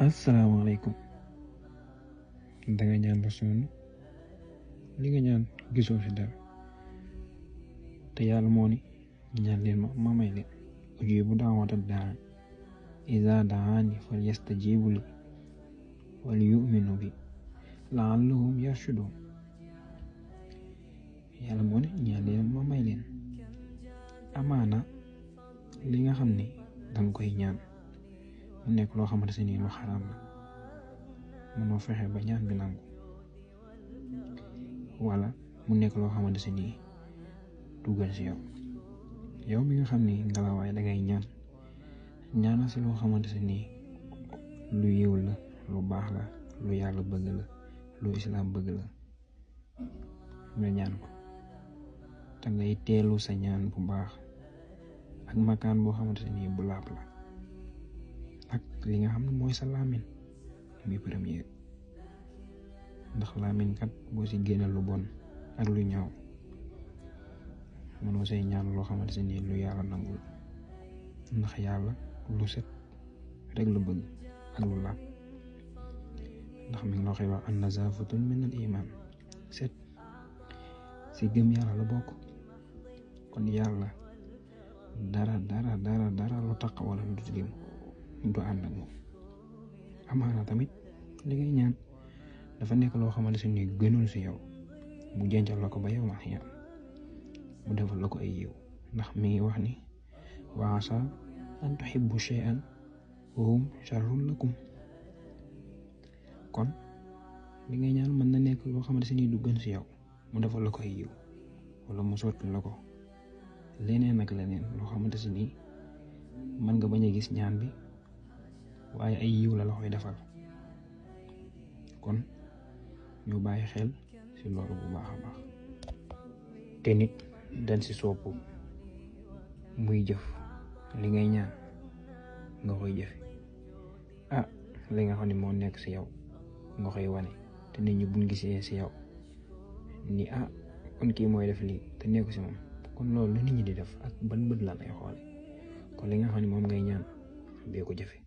asalaamaaleykum. danga ñaan ba sonn li nga ñaan gisoo ci dara te yàlla moo ni ñaan leen ma may leen ujiibu da'wata daa'i izaa da'aani falyastajiibu li wal yu'minu bi la'allahum yarshuduun. yàlla moo ni ñaan leen ma may leen. amaana li nga xam ni danga koy ñaan mu nekk loo xamante ni lu xaraam la mënoo fexe ba ñaan bi nangu, wala mu nekk loo xamante ni dugal ci yow mi nga xam ni ngelawaay dangay ñaanal ci loo xamante ni lu yiw la, lu baax la, lu yàlla bëgg la, lu islaam bëgg la, nga ñaan ko te ngay teelu sa ñaan bu baax ak makaan boo xamante ni bu laab la ak li nga xam ne mooy sa làmmiñ muy premier, ndax làmmiñ kat boo ci génne lu bon ak lu ñaaw mënoo say ñaan loo xamante ni lu yàlla nangul, ndax yàlla lu set rek la bëgg ak lu laab, ndax mi ngi la koy wax an-nazaafatun min al-iman, set ci gëm yàlla la bokk. kon yàlla dara lu taq wala lu tilim du ànd ak moom. amaana tamit li ngay ñaan dafa nekk loo xamante ni gënul ci yow mu jencal la ko ba yow ma xiyam mu defal la ko ay yiw, ndax mi ngi wax ni wa asaa an tuhibbu shay'an wa huwa sharrun lakum. kon li ngay ñaan mën na nekk loo xamante ni du gën ci yow mu defal la ko ay yiw, wala mu sotti la ko leneen ak leneen loo xamante ni mën nga bañ a gis ñaan bi waaye ay yiw la koy defal. kon ñu bàyyi xel ci loolu bu baax a baax. te nit dañ ci sopp muy jëf li ngay ñaan nga koy jëfe li nga xam ne moo nekk ci yow nga koy wane, te nit ñi buñ gisee ci yow ni kon kii mooy def lii te nekku ci moom, kon loolu la nit ñi di def ak ban bët la lay xoole. kon li nga xam ne moom ngay ñaan dee ko jëfe.